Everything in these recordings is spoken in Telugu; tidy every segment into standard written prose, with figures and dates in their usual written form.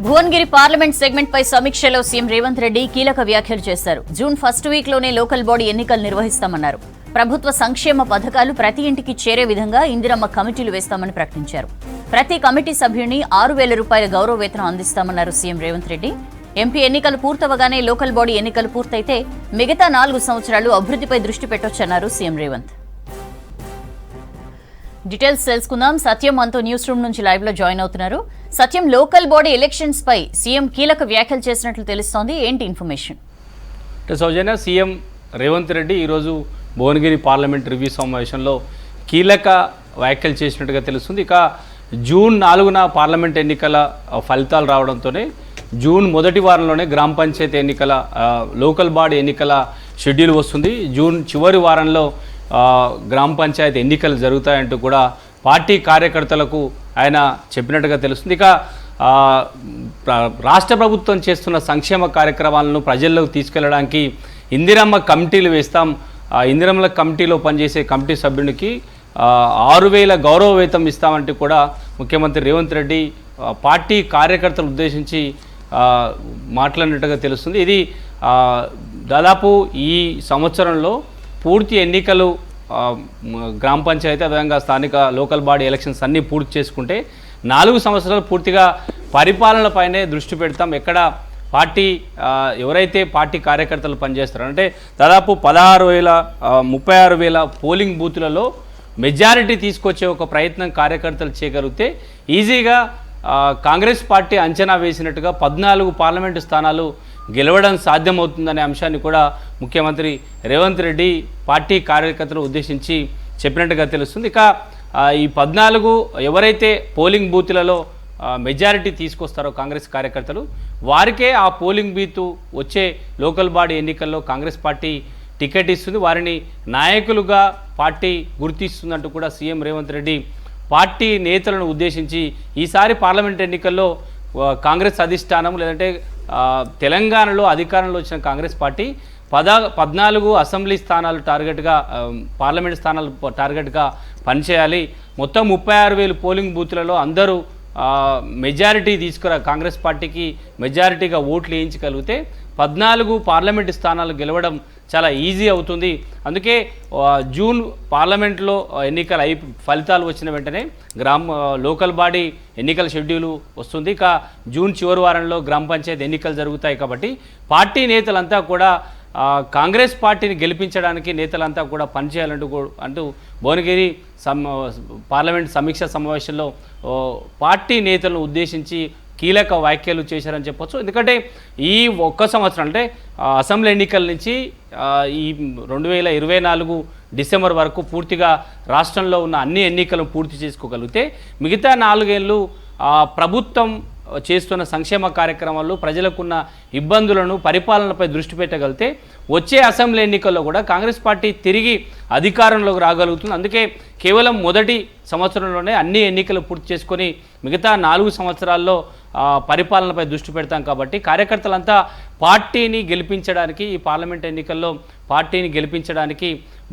భువనగిరి పార్లమెంట్ సెగ్మెంట్ పై సమీక్షలో సీఎం రేవంత్ రెడ్డి కీలక వ్యాఖ్యలు చేశారు. జూన్ ఫస్ట్ వీక్ లోనే లోకల్ బాడీ ఎన్నికలు నిర్వహిస్తామన్నారు. ప్రభుత్వ సంక్షేమ పథకాలు ప్రతి ఇంటికి చేరే విధంగా ఇందిరమ్మ కమిటీలు వేస్తామని ప్రకటించారు. ప్రతి కమిటీ సభ్యుని 6,000 రూపాయల గౌరవ వేతనం అందిస్తామన్నారు సీఎం రేవంత్ రెడ్డి. ఎంపీ ఎన్నికలు పూర్తవగానే లోకల్ బాడీ ఎన్నికలు పూర్తయితే మిగతా 4 సంవత్సరాలు అభివృద్ధిపై దృష్టి పెట్టొచ్చన్నారు సీఎం రేవంత్. డీటెయిల్స్ తెలుసుకుందాం. సత్యం మనతో న్యూస్ రూమ్ నుంచి లైవ్ లో జాయిన్ అవుతున్నారు. సత్యం, లోకల్ బాడీ ఎలక్షన్స్ పై సీఎం కీలక వ్యాఖ్యలు చేసినట్లు తెలుస్తోంది, ఏంటి ఇన్ఫర్మేషన్? సౌజన్య, సీఎం రేవంత్ రెడ్డి ఈరోజు భువనగిరి పార్లమెంట్ రివ్యూ సమావేశంలో కీలక వ్యాఖ్యలు చేసినట్టుగా తెలుస్తుంది. ఇక జూన్ 4న పార్లమెంట్ ఎన్నికల ఫలితాలు రావడంతోనే జూన్ మొదటి వారంలోనే గ్రామ పంచాయతీ ఎన్నికల లోకల్ బాడీ ఎన్నికల షెడ్యూల్ వస్తుంది. జూన్ చివరి వారంలో గ్రామ పంచాయతీ ఎన్నికలు జరుగుతాయంటూ కూడా పార్టీ కార్యకర్తలకు ఆయన చెప్పినట్టుగా తెలుస్తుంది. ఇక రాష్ట్ర ప్రభుత్వం చేస్తున్న సంక్షేమ కార్యక్రమాలను ప్రజల్లోకి తీసుకెళ్లడానికి ఇందిరమ్మ కమిటీలు వేస్తాం. ఇందిరమ్మ కమిటీలో పనిచేసే కమిటీ సభ్యునికి 6,000 గౌరవ వేతనం ఇస్తామంటూ కూడా ముఖ్యమంత్రి రేవంత్ రెడ్డి పార్టీ కార్యకర్తలు ఉద్దేశించి మాట్లాడినట్టుగా తెలుస్తుంది. ఇది దాదాపు ఈ సంవత్సరంలో పూర్తి ఎన్నికలు గ్రామ పంచాయతీ అదేవిధంగా స్థానిక లోకల్ బాడీ ఎలక్షన్స్ అన్నీ పూర్తి చేసుకుంటే 4 సంవత్సరాలు పూర్తిగా పరిపాలనపైనే దృష్టి పెడతాం. ఎక్కడ పార్టీ ఎవరైతే పార్టీ కార్యకర్తలు పనిచేస్తారో అంటే దాదాపు 36,000 పోలింగ్ బూతులలో మెజారిటీ తీసుకొచ్చే ఒక ప్రయత్నం కార్యకర్తలు చేయగలిగితే ఈజీగా కాంగ్రెస్ పార్టీ అంచనా వేసినట్టుగా 14 పార్లమెంటు స్థానాలు గెలవడం సాధ్యమవుతుందనే అంశాన్ని కూడా ముఖ్యమంత్రి రేవంత్ రెడ్డి పార్టీ కార్యకర్తలు ఉద్దేశించి చెప్పినట్టుగా తెలుస్తుంది. ఇక ఈ 14 ఎవరైతే పోలింగ్ బూత్లలో మెజారిటీ తీసుకొస్తారో కాంగ్రెస్ కార్యకర్తలు వారికే ఆ పోలింగ్ బూత్ వచ్చే లోకల్ బాడీ ఎన్నికల్లో కాంగ్రెస్ పార్టీ టికెట్ ఇస్తుంది, వారిని నాయకులుగా పార్టీ గుర్తిస్తుందంటూ కూడా సీఎం రేవంత్ రెడ్డి పార్టీ నేతలను ఉద్దేశించి ఈసారి పార్లమెంట్ ఎన్నికల్లో కాంగ్రెస్ అధిష్టానం లేదంటే తెలంగాణలో అధికారంలో వచ్చిన కాంగ్రెస్ పార్టీ 14 అసెంబ్లీ స్థానాలు టార్గెట్గా పార్లమెంట్ స్థానాలు టార్గెట్గా పనిచేయాలి. మొత్తం 36,000 పోలింగ్ బూత్లలో అందరూ మెజారిటీ తీసుకురా కాంగ్రెస్ పార్టీకి మెజారిటీగా ఓట్లు వేయించగలిగితే 14 పార్లమెంటు స్థానాలు గెలవడం చాలా ఈజీ అవుతుంది. అందుకే జూన్ పార్లమెంట్లో ఎన్నికల ఫలితాలు వచ్చిన వెంటనే లోకల్ బాడీ ఎన్నికల షెడ్యూల్ వస్తుంది. ఇక జూన్ చివరి వారంలో గ్రామ పంచాయతీ ఎన్నికలు జరుగుతాయి. కాబట్టి పార్టీ నేతలంతా కూడా కాంగ్రెస్ పార్టీని గెలిపించడానికి నేతలంతా కూడా పనిచేయాలంటూ భువనగిరి పార్లమెంట్ సమీక్ష సమావేశంలో పార్టీ నేతలను ఉద్దేశించి కీలక వ్యాఖ్యలు చేశారని చెప్పొచ్చు. ఎందుకంటే ఈ ఒక్క సంవత్సరం అంటే అసెంబ్లీ ఎన్నికల నుంచి ఈ 2024 డిసెంబర్ వరకు పూర్తిగా రాష్ట్రంలో ఉన్న అన్ని ఎన్నికలను పూర్తి చేసుకోగలిగితే మిగతా 4 ఏళ్ళు ప్రభుత్వం చేస్తున్న సంక్షేమ కార్యక్రమాల్లో ప్రజలకున్న ఇబ్బందులను పరిపాలనపై దృష్టి పెట్టగలిగితే వచ్చే అసెంబ్లీ ఎన్నికల్లో కూడా కాంగ్రెస్ పార్టీ తిరిగి అధికారంలోకి రాగలుగుతుంది. అందుకే కేవలం మొదటి సంవత్సరంలోనే అన్ని ఎన్నికలు పూర్తి చేసుకొని మిగతా 4 సంవత్సరాల్లో పరిపాలనపై దృష్టి పెడతాం. కాబట్టి కార్యకర్తలంతా పార్టీని గెలిపించడానికి ఈ పార్లమెంట్ ఎన్నికల్లో పార్టీని గెలిపించడానికి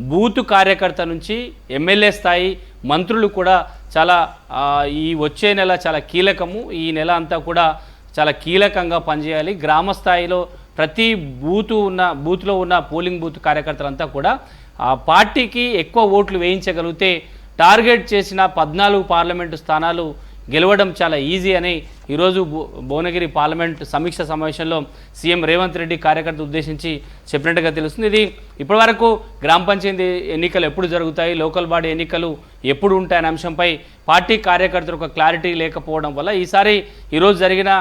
బూత్ కార్యకర్త నుంచి ఎమ్మెల్యే స్థాయి మంత్రులు కూడా చాలా ఈ వచ్చే నెల చాలా కీలకము. ఈ నెల అంతా కూడా చాలా కీలకంగా పనిచేయాలి. గ్రామ స్థాయిలో ప్రతి బూత్లో ఉన్న పోలింగ్ బూత్ కార్యకర్తలంతా కూడా పార్టీకి ఎక్కువ ఓట్లు వేయించగలిగితే టార్గెట్ చేసిన 14 పార్లమెంటు స్థానాలు గెలవడం చాలా ఈజీ అని ఈరోజు భువనగిరి పార్లమెంట్ సమీక్ష సమావేశంలో సీఎం రేవంత్ రెడ్డి కార్యకర్తలు ఉద్దేశించి చెప్పినట్టుగా తెలుస్తుంది. ఇది ఇప్పటివరకు గ్రామ పంచాయతీ ఎన్నికలు ఎప్పుడు జరుగుతాయి, లోకల్ బాడీ ఎన్నికలు ఎప్పుడు ఉంటాయనే అంశంపై పార్టీ కార్యకర్తలకు ఒక క్లారిటీ లేకపోవడం వల్ల ఈరోజు జరిగిన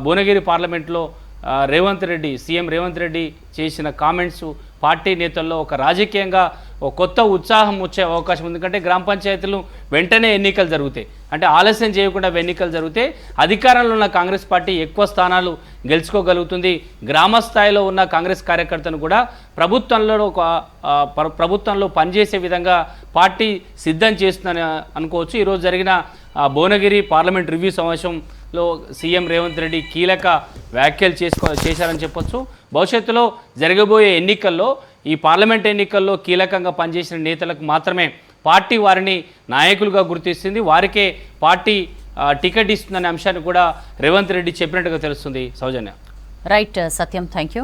భువనగిరి పార్లమెంట్లో సీఎం రేవంత్ రెడ్డి చేసిన కామెంట్స్ పార్టీ నేతల్లో ఒక రాజకీయంగా ఒక కొత్త ఉత్సాహం వచ్చే అవకాశం ఉంది. ఎందుకంటే గ్రామ పంచాయతీలు వెంటనే ఎన్నికలు జరుగుతాయి, అంటే ఆలస్యం చేయకుండా ఎన్నికలు జరిగితే అధికారంలో ఉన్న కాంగ్రెస్ పార్టీ ఎక్కువ స్థానాలు గెలుచుకోగలుగుతుంది. గ్రామ స్థాయిలో ఉన్న కాంగ్రెస్ కార్యకర్తను కూడా ప్రభుత్వంలో పనిచేసే విధంగా పార్టీ సిద్ధం చేస్తుందని అనుకోవచ్చు. ఈరోజు జరిగిన భువనగిరి పార్లమెంట్ రివ్యూ సమావేశంలో సీఎం రేవంత్ రెడ్డి కీలక వ్యాఖ్యలు చేశారని చెప్పొచ్చు. భవిష్యత్తులో జరగబోయే ఎన్నికల్లో ఈ పార్లమెంట్ ఎన్నికల్లో కీలకంగా పనిచేసిన నేతలకు మాత్రమే పార్టీ వారిని నాయకులుగా గుర్తిస్తుంది, వారికే పార్టీ టికెట్ ఇస్తుందనే అంశాన్ని కూడా రేవంత్ రెడ్డి చెప్పినట్టుగా తెలుస్తుంది. Soujanya. Right Satyam, thank you.